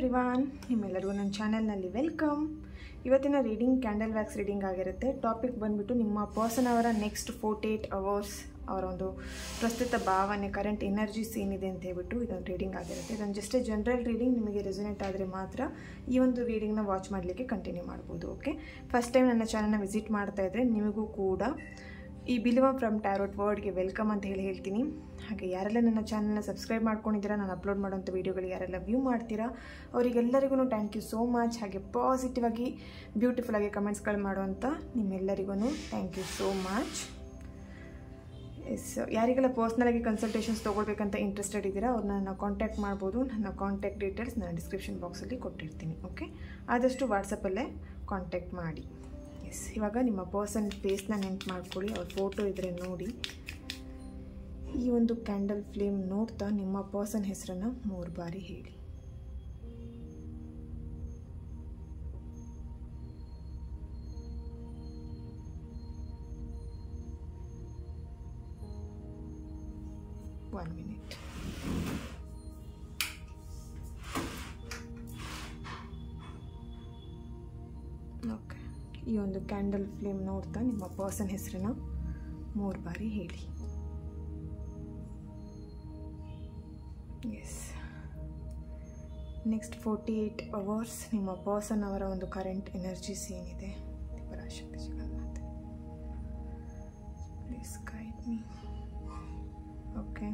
Everyone, ನಿಮ್ಮೆಲ್ಲರಿಗೂ ನನ್ನ ಚಾನೆಲ್ನಲ್ಲಿ ವೆಲ್ಕಮ್. ಇವತ್ತಿನ ರೀಡಿಂಗ್ ಕ್ಯಾಂಡಲ್ ವ್ಯಾಕ್ಸ್ ರೀಡಿಂಗ್ ಆಗಿರುತ್ತೆ. ಟಾಪಿಕ್ ಬಂದುಬಿಟ್ಟು ನಿಮ್ಮ ಪರ್ಸನ್ ಅವರ ನೆಕ್ಸ್ಟ್ 48 ಅವರ್ಸ್ ಅವರ ಒಂದು ಪ್ರಸ್ತುತ ಭಾವನೆ, ಕರೆಂಟ್ ಎನರ್ಜೀಸ್ ಏನಿದೆ ಅಂತ ಹೇಳ್ಬಿಟ್ಟು ಇದೊಂದು ರೀಡಿಂಗ್ ಆಗಿರುತ್ತೆ. ಇದೊಂದು ಜಸ್ಟ್ ಜನರಲ್ ರೀಡಿಂಗ್. ನಿಮಗೆ ರೆಸೊನೇಟ್ ಆದರೆ ಮಾತ್ರ ಈ ಒಂದು ರೀಡಿಂಗ್ನ ವಾಚ್ ಮಾಡಲಿಕ್ಕೆ ಕಂಟಿನ್ಯೂ ಮಾಡ್ಬೋದು. ಓಕೆ, ಫಸ್ಟ್ ಟೈಮ್ ನನ್ನ ಚಾನಲ್ನ ವಿಸಿಟ್ ಮಾಡ್ತಾ ಇದ್ದರೆ ನಿಮಗೂ ಕೂಡ ಈ ಬಿಲಿವ ಫ್ರಮ್ ಟ್ಯಾರೋಟ್ ವರ್ಡ್ಗೆ ವೆಲ್ಕಮ್ ಅಂತ ಹೇಳ್ತೀನಿ. ಹಾಗೆ ಯಾರೆಲ್ಲ ನನ್ನ ಚಾನಲ್ನ ಸಬ್ಸ್ಕ್ರೈಬ್ ಮಾಡ್ಕೊಂಡಿದ್ದೀರಾ, ನಾನು ಅಪ್ಲೋಡ್ ಮಾಡೋಂಥ ವೀಡಿಯೋಗಳು ಯಾರೆಲ್ಲ ವ್ಯೂ ಮಾಡ್ತೀರಾ ಅವರಿಗೆಲ್ಲರಿಗೂ ಥ್ಯಾಂಕ್ ಯು ಸೋ ಮಚ್. ಹಾಗೆ ಪಾಸಿಟಿವ್ ಆಗಿ ಬ್ಯೂಟಿಫುಲ್ ಆಗಿ ಕಮೆಂಟ್ಸ್ಗಳು ಮಾಡುವಂಥ ನಿಮ್ಮೆಲ್ಲರಿಗೂ ಥ್ಯಾಂಕ್ ಯು ಸೋ ಮಚ್. ಯಾರಿಗೆಲ್ಲ ಪರ್ಸ್ನಲಾಗಿ ಕನ್ಸಲ್ಟೇಷನ್ಸ್ ತೊಗೊಳ್ಬೇಕಂತ ಇಂಟ್ರೆಸ್ಟೆಡ್ ಇದ್ದೀರಾ ಅವ್ರನ್ನ ನನ್ನ ಕಾಂಟ್ಯಾಕ್ಟ್ ಮಾಡ್ಬೋದು. ನನ್ನ ಕಾಂಟ್ಯಾಕ್ಟ್ ಡೀಟೇಲ್ಸ್ ನಾನು ಡಿಸ್ಕ್ರಿಪ್ಷನ್ ಬಾಕ್ಸಲ್ಲಿ ಕೊಟ್ಟಿರ್ತೀನಿ. ಓಕೆ, ಆದಷ್ಟು ವಾಟ್ಸಪ್ಪಲ್ಲೇ ಕಾಂಟ್ಯಾಕ್ಟ್ ಮಾಡಿ. ಇವಾಗ ನಿಮ್ಮ ಪರ್ಸನ್ ಫೇಸ್ನ ನೆನ್ಪು ಮಾಡ್ಕೊಳ್ಳಿ, ಅವ್ರ ಫೋಟೋ ಇದ್ದರೆ ನೋಡಿ. ಈ ಒಂದು ಕ್ಯಾಂಡಲ್ ಫ್ಲೇಮ್ ನೋಡ್ತಾ ನಿಮ್ಮ ಪರ್ಸನ್ ಹೆಸರನ್ನು 3 ಬಾರಿ ಹೇಳಿ. One minute. ಓಕೆ, ಈ ಒಂದು ಕ್ಯಾಂಡಲ್ ಫ್ಲೇಮ್ ನೋಡ್ತಾ ನಿಮ್ಮ ಪರ್ಸನ್ ಹೆಸರನ್ನ 3 ಬಾರಿ ಹೇಳಿ. ಎಸ್, ನೆಕ್ಸ್ಟ್ 48 ಅವರ್ಸ್ ನಿಮ್ಮ ಪರ್ಸನ್ ಅವರ ಒಂದು ಕರೆಂಟ್ ಎನರ್ಜೀಸ್ ಏನಿದೆ, Parashakti Jagannatha please guide me. Okay,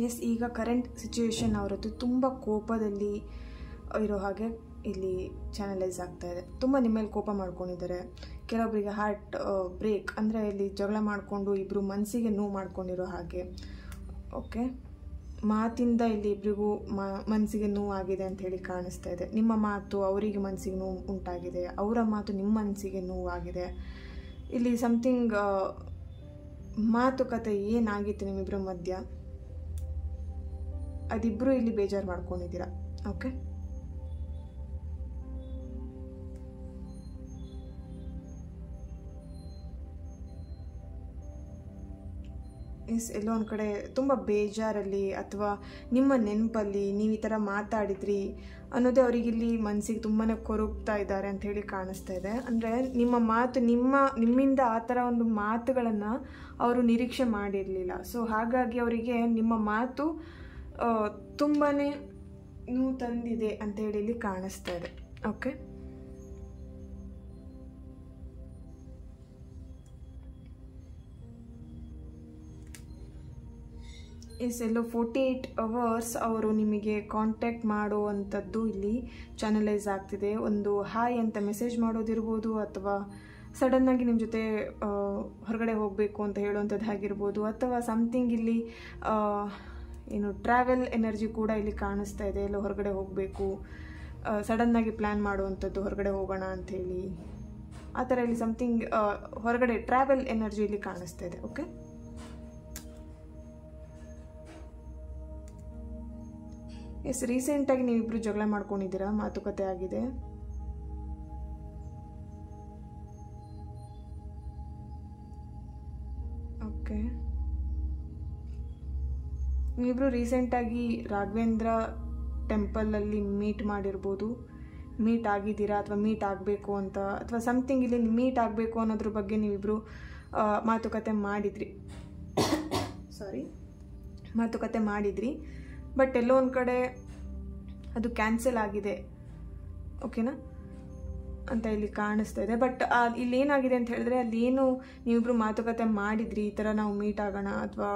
yes, ಈಗ ಕರೆಂಟ್ ಸಿಚುವೇಶನ್ ಅವರದ್ದು ತುಂಬ ಕೋಪದಲ್ಲಿ ಇರೋ ಹಾಗೆ ಇಲ್ಲಿ ಚಾನಲೈಸ್ ಆಗ್ತಾ ಇದೆ. ತುಂಬ ನಿಮ್ಮ ಮೇಲೆ ಕೋಪ ಮಾಡ್ಕೊಂಡಿದ್ದಾರೆ. ಕೆಲವೊಬ್ಬರಿಗೆ ಹಾರ್ಟ್ ಬ್ರೇಕ್, ಅಂದರೆ ಇಲ್ಲಿ ಜಗಳ ಮಾಡಿಕೊಂಡು ಇಬ್ಬರು ಮನಸ್ಸಿಗೆ ನೋವು ಮಾಡ್ಕೊಂಡಿರೋ ಹಾಗೆ. ಓಕೆ, ಮಾತಿಂದ ಇಲ್ಲಿ ಇಬ್ಬರಿಗೂ ಮನಸ್ಸಿಗೆ ನೋವು ಆಗಿದೆ ಅಂತ ಹೇಳಿ ಕಾಣಿಸ್ತಾ ಇದೆ. ನಿಮ್ಮ ಮಾತು ಅವರಿಗೆ ಮನಸ್ಸಿಗೆ ನೋವು ಉಂಟಾಗಿದೆ, ಅವರ ಮಾತು ನಿಮ್ಮ ಮನಸ್ಸಿಗೆ ನೋವು ಆಗಿದೆ. ಇಲ್ಲಿ ಸಮಥಿಂಗ್ ಮಾತುಕತೆ ಏನಾಗಿತ್ತು ನಿಮ್ಮಿಬ್ಬರ ಮಧ್ಯ, ಅದಿಬ್ಬರು ಇಲ್ಲಿ ಬೇಜಾರು ಮಾಡ್ಕೊಂಡಿದ್ದೀರಾ. ಓಕೆ, ಎಸ್, ಎಲ್ಲೋ ಒಂದು ಕಡೆ ತುಂಬ ಬೇಜಾರಲ್ಲಿ ಅಥವಾ ನಿಮ್ಮ ನೆನಪಲ್ಲಿ ನೀವು ಈ ಥರ ಮಾತಾಡಿದ್ರಿ ಅನ್ನೋದೇ ಅವರಿಗಿಲ್ಲಿ ಮನಸ್ಸಿಗೆ ತುಂಬಾ ಕೊರಗ್ತಾ ಇದ್ದಾರೆ ಅಂತ ಹೇಳಿ ಕಾಣಿಸ್ತಾ ಇದೆ. ಅಂದರೆ ನಿಮ್ಮ ಮಾತು ನಿಮ್ಮಿಂದ ಆ ಥರ ಒಂದು ಮಾತುಗಳನ್ನು ಅವರು ನಿರೀಕ್ಷೆ ಮಾಡಿರಲಿಲ್ಲ. ಸೊ ಹಾಗಾಗಿ ಅವರಿಗೆ ನಿಮ್ಮ ಮಾತು ತುಂಬಾ ನೋವು ತಂದಿದೆ ಅಂತ ಹೇಳಿ ಇಲ್ಲಿ ಕಾಣಿಸ್ತಾ ಇದೆ. ಓಕೆ, ಎಸ್, ಎಲ್ಲೋ 48 ಅವರ್ಸ್ ಅವರು ನಿಮಗೆ ಕಾಂಟ್ಯಾಕ್ಟ್ ಮಾಡುವಂಥದ್ದು ಇಲ್ಲಿ ಚಾನಲೈಸ್ ಆಗ್ತಿದೆ. ಒಂದು ಹಾಯ್ ಅಂತ ಮೆಸೇಜ್ ಮಾಡೋದಿರ್ಬೋದು, ಅಥವಾ ಸಡನ್ನಾಗಿ ನಿಮ್ಮ ಜೊತೆ ಹೊರಗಡೆ ಹೋಗಬೇಕು ಅಂತ ಹೇಳುವಂಥದ್ದು ಆಗಿರ್ಬೋದು, ಅಥವಾ ಸಮಥಿಂಗ್ ಇಲ್ಲಿ ಏನು ಟ್ರಾವೆಲ್ ಎನರ್ಜಿ ಕೂಡ ಇಲ್ಲಿ ಕಾಣಿಸ್ತಾ ಇದೆ. ಎಲ್ಲೋ ಹೊರಗಡೆ ಹೋಗಬೇಕು, ಸಡನ್ನಾಗಿ ಪ್ಲ್ಯಾನ್ ಮಾಡುವಂಥದ್ದು, ಹೊರಗಡೆ ಹೋಗೋಣ ಅಂಥೇಳಿ ಆ ಥರ ಇಲ್ಲಿ ಸಮಥಿಂಗ್ ಹೊರಗಡೆ ಟ್ರಾವೆಲ್ ಎನರ್ಜಿ ಇಲ್ಲಿ ಕಾಣಿಸ್ತಾ ಇದೆ. ಓಕೆ, ಎಸ್, ರೀಸೆಂಟಾಗಿ ನೀವಿಬ್ಬರು ಜಗಳ ಮಾಡ್ಕೊಂಡಿದ್ದೀರಾ, ಮಾತುಕತೆ ಆಗಿದೆ. ಓಕೆ, ನೀವಿಬ್ಬರು ರೀಸೆಂಟಾಗಿ ರಾಘವೇಂದ್ರ ಟೆಂಪಲಲ್ಲಿ ಮೀಟ್ ಮಾಡಿರ್ಬೋದು, ಮೀಟ್ ಆಗಿದ್ದೀರಾ ಅಥವಾ ಮೀಟ್ ಆಗಬೇಕು ಅಂತ, ಅಥವಾ ಸಮಥಿಂಗ್ ಇಲ್ಲಿ ಮೀಟ್ ಆಗಬೇಕು ಅನ್ನೋದ್ರ ಬಗ್ಗೆ ನೀವಿಬ್ಬರು ಮಾತುಕತೆ ಮಾಡಿದ್ರಿ. ಬಟ್ ಎಲ್ಲೋ ಒಂದು ಕಡೆ ಅದು ಕ್ಯಾನ್ಸಲ್ ಆಗಿದೆ. ಓಕೆನಾ ಅಂತ ಇಲ್ಲಿ ಕಾಣಿಸ್ತಾ ಇದೆ. ಬಟ್ ಇಲ್ಲಿ ಏನಾಗಿದೆ ಅಂತ ಹೇಳಿದ್ರೆ, ಅಲ್ಲೇನು ನೀವಿಬ್ರು ಮಾತುಕತೆ ಮಾಡಿದ್ರಿ, ಈ ಥರ ನಾವು ಮೀಟ್ ಆಗೋಣ ಅಥವಾ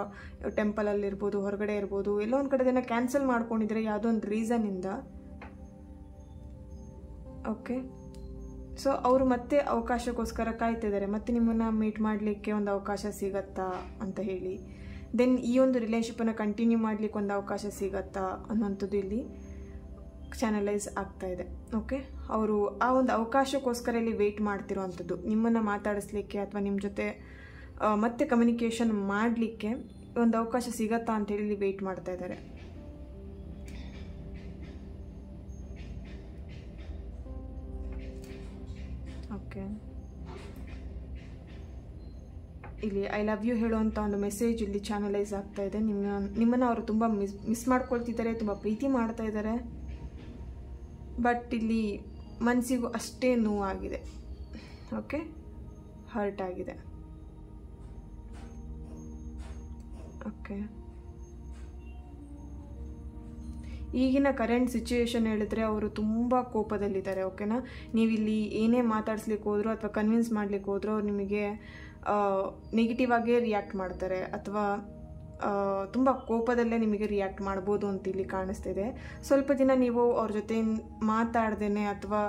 ಟೆಂಪಲಲ್ಲಿರ್ಬೋದು, ಹೊರಗಡೆ ಇರ್ಬೋದು, ಎಲ್ಲೋ ಒಂದು ಕಡೆ ಅದನ್ನು ಕ್ಯಾನ್ಸಲ್ ಮಾಡ್ಕೊಂಡಿದ್ರೆ ಯಾವುದೋ ಒಂದು ರೀಸನ್ನಿಂದ. ಓಕೆ, ಸೊ ಅವರು ಮತ್ತೆ ಅವಕಾಶಕ್ಕೋಸ್ಕರ ಕಾಯ್ತಿದ್ದಾರೆ, ಮತ್ತೆ ನಿಮ್ಮನ್ನು ಮೀಟ್ ಮಾಡಲಿಕ್ಕೆ ಒಂದು ಅವಕಾಶ ಸಿಗತ್ತಾ ಅಂತ ಹೇಳಿ. ದೆನ್ ಈ ಒಂದು ರಿಲೇಷನ್ಶಿಪ್ಪನ್ನು ಕಂಟಿನ್ಯೂ ಮಾಡಲಿಕ್ಕೆ ಒಂದು ಅವಕಾಶ ಸಿಗತ್ತಾ ಅನ್ನೋಂಥದ್ದು ಇಲ್ಲಿ ಚಾನಲೈಸ್ ಆಗ್ತಾ ಇದೆ. ಓಕೆ, ಅವರು ಆ ಒಂದು ಅವಕಾಶಕ್ಕೋಸ್ಕರ ಇಲ್ಲಿ ವೆಯ್ಟ್ ಮಾಡ್ತಿರೋವಂಥದ್ದು, ನಿಮ್ಮನ್ನು ಮಾತಾಡಿಸ್ಲಿಕ್ಕೆ ಅಥವಾ ನಿಮ್ಮ ಜೊತೆ ಮತ್ತೆ ಕಮ್ಯುನಿಕೇಷನ್ ಮಾಡಲಿಕ್ಕೆ ಒಂದು ಅವಕಾಶ ಸಿಗತ್ತಾ ಅಂತೇಳಿ ಇಲ್ಲಿ ವೆಯ್ಟ್ ಮಾಡ್ತಾ ಇದ್ದಾರೆ. ಓಕೆ, ಇಲ್ಲಿ ಐ ಲವ್ ಯು ಹೇಳುವಂಥ ಒಂದು ಮೆಸೇಜ್ ಇಲ್ಲಿ ಚಾನಲೈಸ್ ಆಗ್ತಾ ಇದೆ. ನಿಮ್ಮನ್ನು ಅವರು ತುಂಬ ಮಿಸ್ ಮಾಡ್ಕೊಳ್ತಿದ್ದಾರೆ, ತುಂಬ ಪ್ರೀತಿ ಮಾಡ್ತಾ ಇದ್ದಾರೆ. ಬಟ್ ಇಲ್ಲಿ ಮನಸ್ಸಿಗೂ ಅಷ್ಟೇ ನೋವಾಗಿದೆ. ಓಕೆ, ಹರ್ಟ್ ಆಗಿದೆ. ಓಕೆ, ಈಗಿನ ಕರೆಂಟ್ ಸಿಚುವೇಶನ್ ಹೇಳಿದ್ರೆ ಅವರು ತುಂಬ ಕೋಪದಲ್ಲಿದ್ದಾರೆ. ಓಕೆನಾ, ನೀವಿಲ್ಲಿ ಏನೇ ಮಾತಾಡ್ಸ್ಲಿಕ್ಕೆ ಹೋದ್ರು ಅಥವಾ ಕನ್ವಿನ್ಸ್ ಮಾಡ್ಲಿಕ್ಕೆ ಹೋದ್ರು ಅವ್ರು ನಿಮಗೆ ನೆಗೆಟಿವ್ ಆಗೇ ರಿಯಾಕ್ಟ್ ಮಾಡ್ತಾರೆ, ಅಥವಾ ತುಂಬ ಕೋಪದಲ್ಲೇ ನಿಮಗೆ ರಿಯಾಕ್ಟ್ ಮಾಡ್ಬೋದು ಅಂತ ಇಲ್ಲಿ ಕಾಣಿಸ್ತಿದೆ. ಸ್ವಲ್ಪ ದಿನ ನೀವು ಅವ್ರ ಜೊತೆ ಮಾತಾಡ್ದೇನೆ ಅಥವಾ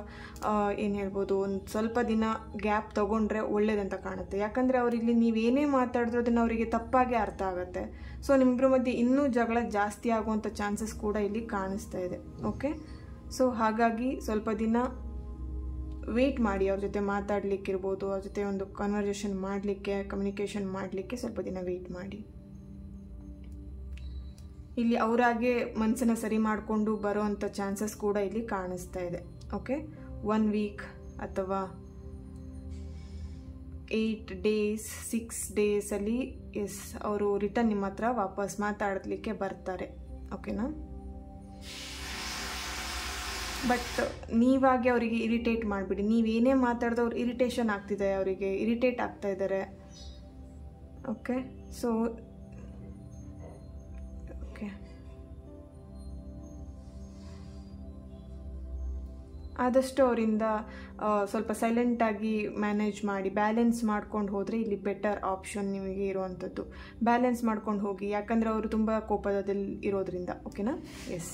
ಏನು ಹೇಳ್ಬೋದು, ಒಂದು ಸ್ವಲ್ಪ ದಿನ ಗ್ಯಾಪ್ ತೊಗೊಂಡ್ರೆ ಒಳ್ಳೇದಂತ ಕಾಣುತ್ತೆ. ಯಾಕಂದರೆ ಅವರಿಲ್ಲಿ ನೀವೇನೇ ಮಾತಾಡಿದ್ರು ಅದನ್ನು ಅವರಿಗೆ ತಪ್ಪಾಗಿ ಅರ್ಥ ಆಗುತ್ತೆ. ಸೊ ನಿಮ್ಮಿಬ್ಬರ ಮಧ್ಯೆ ಇನ್ನೂ ಜಗಳ ಜಾಸ್ತಿ ಆಗುವಂಥ ಚಾನ್ಸಸ್ ಕೂಡ ಇಲ್ಲಿ ಕಾಣಿಸ್ತಾ ಇದೆ. ಓಕೆ, ಸೊ ಹಾಗಾಗಿ ಸ್ವಲ್ಪ ದಿನ ವೇಟ್ ಮಾಡಿ. ಅವ್ರ ಜೊತೆ ಮಾತಾಡಲಿಕ್ಕಿರ್ಬೋದು, ಅವ್ರ ಜೊತೆ ಒಂದು ಕನ್ವರ್ಸೇಷನ್ ಮಾಡಲಿಕ್ಕೆ, ಕಮ್ಯುನಿಕೇಷನ್ ಮಾಡಲಿಕ್ಕೆ ಸ್ವಲ್ಪ ದಿನ ವೇಟ್ ಮಾಡಿ. ಇಲ್ಲಿ ಅವರಾಗೆ ಮನಸ್ಸನ್ನು ಸರಿ ಮಾಡಿಕೊಂಡು ಬರೋವಂಥ ಚಾನ್ಸಸ್ ಕೂಡ ಇಲ್ಲಿ ಕಾಣಿಸ್ತಾ ಇದೆ. ಓಕೆ, 1 ವೀಕ್ ಅಥವಾ 8 ಡೇಸ್ 6 ಡೇಸಲ್ಲಿ ಅವರು ರಿಟರ್ನ್ ನಿಮ್ಮ ಹತ್ರ ವಾಪಸ್ ಮಾತಾಡಲಿಕ್ಕೆ ಬರ್ತಾರೆ. ಓಕೆನಾ, ಬಟ್ ನೀವಾಗೆ ಅವರಿಗೆ ಇರಿಟೇಟ್ ಮಾಡಿಬಿಡಿ. ನೀವೇನೇ ಮಾತಾಡಿದವ್ರು ಇರಿಟೇಷನ್ ಆಗ್ತಿದೆ, ಅವರಿಗೆ ಇರಿಟೇಟ್ ಆಗ್ತಾ ಇದ್ದಾರೆ. ಓಕೆ, ಸೊ ಆದಷ್ಟು ಅವರಿಂದ ಸ್ವಲ್ಪ ಸೈಲೆಂಟಾಗಿ ಮ್ಯಾನೇಜ್ ಮಾಡಿ, ಬ್ಯಾಲೆನ್ಸ್ ಮಾಡ್ಕೊಂಡು ಹೋದರೆ ಇಲ್ಲಿ ಬೆಟರ್ ಆಪ್ಷನ್ ನಿಮಗೆ ಇರುವಂಥದ್ದು. ಬ್ಯಾಲೆನ್ಸ್ ಮಾಡ್ಕೊಂಡು ಹೋಗಿ, ಯಾಕಂದರೆ ಅವರು ತುಂಬ ಕೋಪದಲ್ಲಿ ಇರೋದ್ರಿಂದ. ಓಕೆನಾ, ಎಸ್,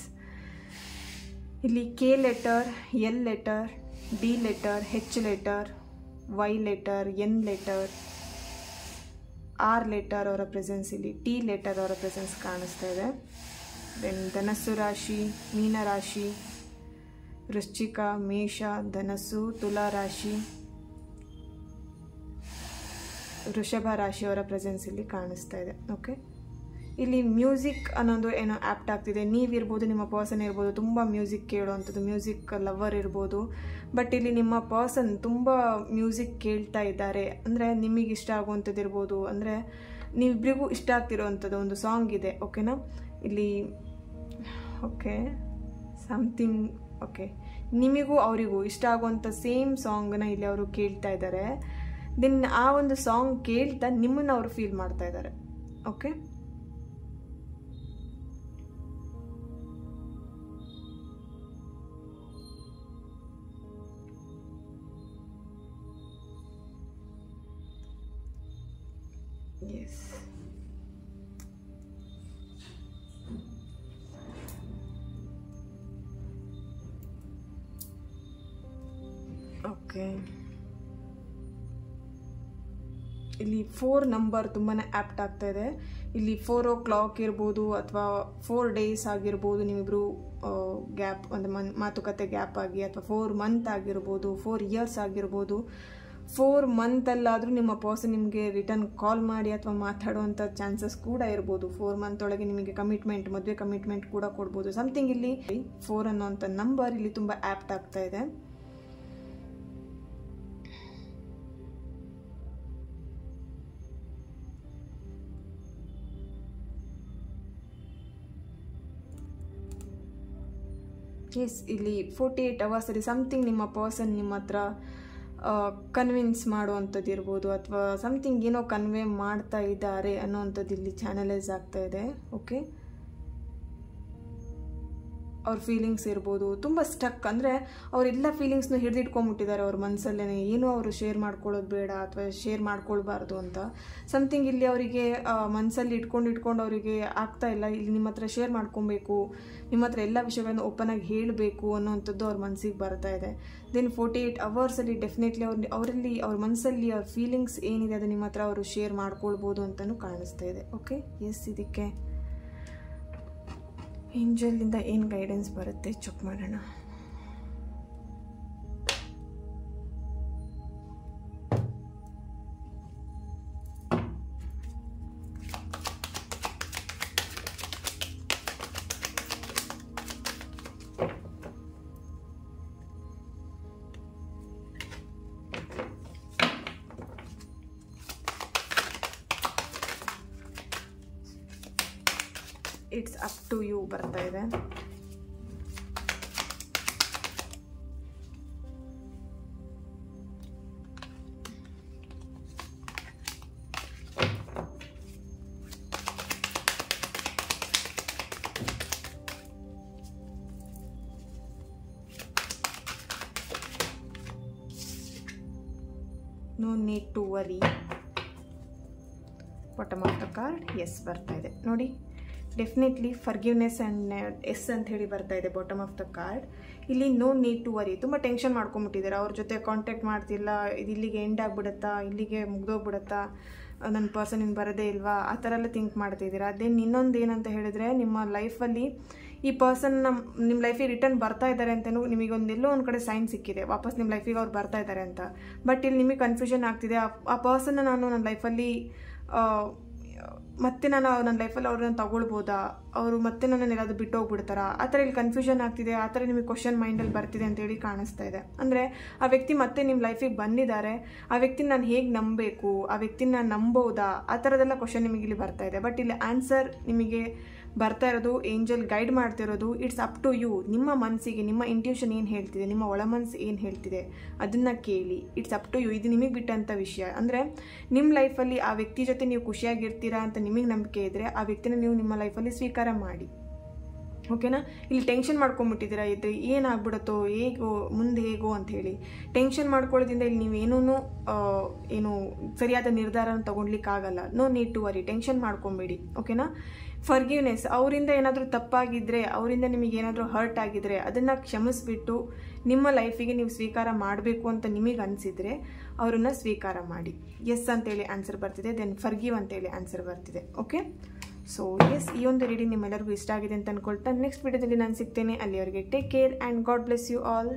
ಇಲ್ಲಿ K letter, L letter, D letter, H letter, Y letter, N letter, R letter ಅವರ ಪ್ರೆಸೆನ್ಸ್, ಇಲ್ಲಿ ಟಿ ಲೆಟರ್ ಅವರ ಪ್ರೆಸೆನ್ಸ್ ಕಾಣಿಸ್ತಾ ಇದೆ. ದೆನ್ ಧನಸ್ಸು ರಾಶಿ, ಮೀನ ರಾಶಿ, ವೃಶ್ಚಿಕ, ಮೇಷ, ಧನಸ್ಸು, ತುಲಾ ರಾಶಿ, ವೃಷಭ ರಾಶಿಯವರ ಪ್ರೆಸೆನ್ಸ್ ಇಲ್ಲಿ ಕಾಣಿಸ್ತಾ ಇದೆ. ಓಕೆ, ಇಲ್ಲಿ ಮ್ಯೂಸಿಕ್ ಅನ್ನೋದು ಏನೋ ಆ್ಯಪ್ಟ್ ಆಗ್ತಿದೆ. ನೀವಿರ್ಬೋದು, ನಿಮ್ಮ ಪರ್ಸನ್ ಇರ್ಬೋದು, ತುಂಬ ಮ್ಯೂಸಿಕ್ ಕೇಳೋವಂಥದ್ದು, ಮ್ಯೂಸಿಕ್ ಲವರ್ ಇರ್ಬೋದು. ಬಟ್ ಇಲ್ಲಿ ನಿಮ್ಮ ಪರ್ಸನ್ ತುಂಬ ಮ್ಯೂಸಿಕ್ ಕೇಳ್ತಾ ಇದ್ದಾರೆ, ಅಂದರೆ ನಿಮಗೆ ಇಷ್ಟ ಆಗುವಂಥದ್ದು ಇರ್ಬೋದು, ಅಂದರೆ ನೀವಿಬ್ಬರಿಗೂ ಇಷ್ಟ ಆಗ್ತಿರೋವಂಥದ್ದು ಒಂದು ಸಾಂಗ್ ಇದೆ. ಓಕೆನಾ, ಇಲ್ಲಿ ಓಕೆ ಸಮಥಿಂಗ್, ಓಕೆ, ನಿಮಗೂ ಅವರಿಗೂ ಇಷ್ಟ ಆಗುವಂಥ ಸೇಮ್ ಸಾಂಗನ್ನ ಇಲ್ಲಿ ಅವರು ಕೇಳ್ತಾ ಇದ್ದಾರೆ. ದೆನ್ ಆ ಒಂದು ಸಾಂಗ್ ಕೇಳ್ತಾ ನಿಮ್ಮನ್ನು ಅವರು ಫೀಲ್ ಮಾಡ್ತಾ ಇದ್ದಾರೆ. ಓಕೆ, ಎಸ್, ಓಕೆ, ಇಲ್ಲಿ 4 ನಂಬರ್ ತುಂಬಾ ಆ್ಯಪ್ಟ್ ಆಗ್ತಾ ಇದೆ. ಇಲ್ಲಿ 4 o'clock ಇರ್ಬೋದು ಅಥವಾ 4 days ಆಗಿರ್ಬೋದು, ನೀವಿಬ್ಬರು ಗ್ಯಾಪ್, ಒಂದು ಮಾತುಕತೆ ಗ್ಯಾಪ್ ಆಗಿ, ಅಥವಾ 4 month ಆಗಿರ್ಬೋದು, 4 years ಆಗಿರ್ಬೋದು. 4 monthಲ್ಲಾದರೂ ನಿಮ್ಮ ಪರ್ಸನ್ ನಿಮಗೆ ರಿಟರ್ನ್ ಕಾಲ್ ಮಾಡಿ ಅಥವಾ ಮಾತಾಡುವಂಥ ಚಾನ್ಸಸ್ ಕೂಡ ಇರ್ಬೋದು. 4 month ಒಳಗೆ ನಿಮಗೆ ಕಮಿಟ್ಮೆಂಟ್, ಮದುವೆ ಕಮಿಟ್ಮೆಂಟ್ ಕೂಡ ಕೊಡ್ಬೋದು. ಸಮಥಿಂಗ್ ಇಲ್ಲಿ 4 ಅನ್ನೋಂಥ ನಂಬರ್ ಇಲ್ಲಿ ತುಂಬ ಆ್ಯಪ್ಟ್ ಆಗ್ತಾ ಇದೆ. ಎಸ್, ಇಲ್ಲಿ 48 hours ಸಮಥಿಂಗ್ ನಿಮ್ಮ ಪರ್ಸನ್ ನಿಮ್ಮ ಹತ್ರ ಕನ್ವಿನ್ಸ್ ಮಾಡುವಂಥದ್ದು ಇರ್ಬೋದು, ಅಥವಾ ಸಮಥಿಂಗ್ ಏನೋ ಕನ್ವೆ ಮಾಡ್ತಾ ಇದ್ದಾರೆ ಅನ್ನೋವಂಥದ್ದು ಇಲ್ಲಿ ಚಾನಲೈಸ್ ಆಗ್ತಾ ಇದೆ. ಓಕೆ, ಅವ್ರ ಫೀಲಿಂಗ್ಸ್ ಇರ್ಬೋದು, ತುಂಬ ಸ್ಟಕ್, ಅಂದರೆ ಅವರೆಲ್ಲ ಫೀಲಿಂಗ್ಸ್ನ ಹಿಡಿದಿಟ್ಕೊಂಡ್ಬಿಟ್ಟಿದ್ದಾರೆ ಅವ್ರ ಮನಸ್ಸಲ್ಲೇ. ಏನೂ ಅವರು ಶೇರ್ ಮಾಡ್ಕೊಳ್ಳೋದು ಬೇಡ ಅಥವಾ ಶೇರ್ ಮಾಡ್ಕೊಳ್ಬಾರ್ದು ಅಂತ ಸಮಥಿಂಗ್ ಇಲ್ಲಿ ಅವರಿಗೆ ಮನಸ್ಸಲ್ಲಿ ಇಟ್ಕೊಂಡು ಅವರಿಗೆ ಆಗ್ತಾ ಇಲ್ಲ. ಇಲ್ಲಿ ನಿಮ್ಮ ಹತ್ರ ಶೇರ್ ಮಾಡ್ಕೊಬೇಕು, ನಿಮ್ಮ ಹತ್ರ ಎಲ್ಲ ವಿಷಯಗಳನ್ನು ಓಪನ್ ಆಗಿ ಹೇಳಬೇಕು ಅನ್ನೋವಂಥದ್ದು ಅವ್ರ ಮನಸ್ಸಿಗೆ ಬರ್ತಾ ಇದೆ. ದೆನ್ 48 hours ಡೆಫಿನೆಟ್ಲಿ ಅವರಲ್ಲಿ ಅವ್ರ ಮನಸ್ಸಲ್ಲಿ ಅವ್ರ ಫೀಲಿಂಗ್ಸ್ ಏನಿದೆ ಅದು ನಿಮ್ಮ ಹತ್ರ ಅವರು ಶೇರ್ ಮಾಡ್ಕೊಳ್ಬೋದು ಅಂತಲೂ ಕಾಣಿಸ್ತಾ ಇದೆ. ಓಕೆ, ಎಸ್, ಇದಕ್ಕೆ ಏಂಜಲಿಂದ ಏನು ಗೈಡೆನ್ಸ್ ಬರುತ್ತೆ ಚೆಕ್ ಮಾಡೋಣ. ಇಟ್ಸ್ ಅಪ್ ಟು ಯು ಬರ್ತಾ ಇದೆ. No need to worry. Bottom of the card yes ಬರ್ತಾ ಇದೆ ನೋಡಿ. ಡೆಫಿನೆಟ್ಲಿ ಫರ್ಗಿವ್ನೆಸ್ ಆ್ಯಂಡ್ ಎಸ್ ಅಂತ ಹೇಳಿ ಬರ್ತಾ ಇದೆ ಬಾಟಮ್ ಆಫ್ ದ ಕಾರ್ಡ್. ಇಲ್ಲಿ ನೋ ನೀಡ್ ಟು ವರಿ. ತುಂಬ ಟೆನ್ಷನ್ ಮಾಡ್ಕೊಂಬಿಟ್ಟಿದ್ದಾರೆ, ಅವ್ರ ಜೊತೆ ಕಾಂಟ್ಯಾಕ್ಟ್ ಮಾಡ್ತಿಲ್ಲ, ಇದು ಇಲ್ಲಿಗೆ ಎಂಡ್ ಆಗಿಬಿಡುತ್ತಾ, ಇಲ್ಲಿಗೆ ಮುಗ್ದೋಗ್ಬಿಡುತ್ತಾ, ನನ್ನ ಪರ್ಸನ್ ಇನ್ನು ಬರೋದೇ ಇಲ್ವಾ, ಆ ಥರ ಎಲ್ಲ ಥಿಂಕ್ ಮಾಡ್ತಿದ್ದೀರಾ. ಅದೇನು ಇನ್ನೊಂದು ಏನಂತ ಹೇಳಿದ್ರೆ, ನಿಮ್ಮ ಲೈಫಲ್ಲಿ ಈ ಪರ್ಸನ್ ನಿಮ್ಮ ಲೈಫಿಗೆ ರಿಟರ್ನ್ ಬರ್ತಾ ಇದ್ದಾರೆ ಅಂತಲೂ ನಿಮಗೊಂದೆಲ್ಲೋ ಒಂದು ಕಡೆ ಸೈನ್ ಸಿಕ್ಕಿದೆ, ವಾಪಸ್ ನಿಮ್ಮ ಲೈಫಿಗೆ ಅವ್ರು ಬರ್ತಾ ಇದ್ದಾರೆ ಅಂತ. ಬಟ್ ಇಲ್ಲಿ ನಿಮಗೆ ಕನ್ಫ್ಯೂಷನ್ ಆಗ್ತಿದೆ, ಆ ಪರ್ಸನ್ನ ನಾನು ನನ್ನ ಲೈಫಲ್ಲಿ ಮತ್ತೆ ನಾನು ನನ್ನ ಲೈಫಲ್ಲಿ ಅವ್ರನ್ನ ತಗೊಳ್ಬೋದಾ, ಅವರು ಮತ್ತೆ ನನ್ನನ್ನು ಎಲ್ಲಾದರೂ ಬಿಟ್ಟು ಹೋಗ್ಬಿಡ್ತಾರಾ, ಆ ಥರ ಇಲ್ಲಿ ಕನ್ಫ್ಯೂಷನ್ ಆಗ್ತಿದೆ, ಆ ಥರ ನಿಮಗೆ ಕ್ವಶನ್ ಮೈಂಡಲ್ಲಿ ಬರ್ತಿದೆ ಅಂತೇಳಿ ಕಾಣಿಸ್ತಾ ಇದೆ. ಅಂದರೆ ಆ ವ್ಯಕ್ತಿ ಮತ್ತೆ ನಿಮ್ಮ ಲೈಫಿಗೆ ಬಂದಿದ್ದಾರೆ, ಆ ವ್ಯಕ್ತಿನ ನಾನು ಹೇಗೆ ನಂಬಬೇಕು, ಆ ವ್ಯಕ್ತಿನ ನಾನು ನಂಬೋದಾ, ಆ ಥರದ್ದೆಲ್ಲ ಕ್ವಶನ್ ನಿಮಗೆ ಇಲ್ಲಿ ಬರ್ತಾ ಇದೆ. ಬಟ್ ಇಲ್ಲಿ ಆನ್ಸರ್ ನಿಮಗೆ ಬರ್ತಾ ಇರೋದು, ಏಂಜಲ್ ಗೈಡ್ ಮಾಡ್ತಿರೋದು, ಇಟ್ಸ್ ಅಪ್ ಟು ಯು. ನಿಮ್ಮ ಮನಸ್ಸಿಗೆ, ನಿಮ್ಮ ಇಂಟ್ಯೂಷನ್ ಏನು ಹೇಳ್ತಿದೆ, ನಿಮ್ಮ ಒಳ ಮನಸ್ಸು ಏನು ಹೇಳ್ತಿದೆ ಅದನ್ನು ಕೇಳಿ. It's up to you. ಇದು ನಿಮಗೆ ಬಿಟ್ಟಂಥ ವಿಷಯ. ಅಂದರೆ ನಿಮ್ಮ ಲೈಫಲ್ಲಿ ಆ ವ್ಯಕ್ತಿ ಜೊತೆ ನೀವು ಖುಷಿಯಾಗಿರ್ತೀರಾ ಅಂತ ನಿಮಗೆ ನಂಬಿಕೆ ಇದ್ದರೆ ಆ ವ್ಯಕ್ತಿನ ನೀವು ನಿಮ್ಮ ಲೈಫಲ್ಲಿ ಸ್ವೀಕಾರ ಮಾಡಿ. ಓಕೆನಾ. ಇಲ್ಲಿ ಟೆನ್ಷನ್ ಮಾಡ್ಕೊಂಬಿಟ್ಟಿದ್ದೀರಾ, ಇದು ಏನಾಗ್ಬಿಡುತ್ತೋ, ಹೇಗೋ ಮುಂದೆ ಹೇಗೋ ಅಂಥೇಳಿ ಟೆನ್ಷನ್ ಮಾಡ್ಕೊಳ್ಳೋದ್ರಿಂದ ಇಲ್ಲಿ ನೀವೇನೂ ಏನು ಸರಿಯಾದ ನಿರ್ಧಾರನ ತೊಗೊಳ್ಲಿಕ್ಕಾಗಲ್ಲ. No need to worry. Tension ಮಾಡ್ಕೊಂಬೇಡಿ. ಓಕೆನಾ. ಫರ್ಗಿವ್ನೆಸ್, ಅವರಿಂದ ಏನಾದರೂ ತಪ್ಪಾಗಿದ್ದರೆ, ಅವರಿಂದ ನಿಮಗೆ ಏನಾದರೂ ಹರ್ಟ್ ಆಗಿದ್ರೆ ಅದನ್ನು ಕ್ಷಮಿಸ್ಬಿಟ್ಟು ನಿಮ್ಮ ಲೈಫಿಗೆ ನೀವು ಸ್ವೀಕಾರ ಮಾಡಬೇಕು ಅಂತ ನಿಮಗೆ ಅನಿಸಿದರೆ ಅವರನ್ನು ಸ್ವೀಕಾರ ಮಾಡಿ. ಎಸ್ ಅಂತೇಳಿ ಆನ್ಸರ್ ಬರ್ತಿದೆ. ದೆನ್ ಫರ್ಗಿವ್ ಅಂತೇಳಿ ಆನ್ಸರ್ ಬರ್ತಿದೆ. ಓಕೆ. ಸೊ ಎಸ್, ಈ ಒಂದು ರೀಡಿಂಗ್ ನಿಮ್ಮೆಲ್ಲರಿಗೂ ಇಷ್ಟ ಆಗಿದೆ ಅಂತ ಅಂದ್ಕೊಳ್ತಾ ನೆಕ್ಸ್ಟ್ ವಿಡಿಯೋದಲ್ಲಿ ನಾನು ಸಿಗ್ತೇನೆ. ಅಲ್ಲಿವರೆಗೆ take care and God bless you all.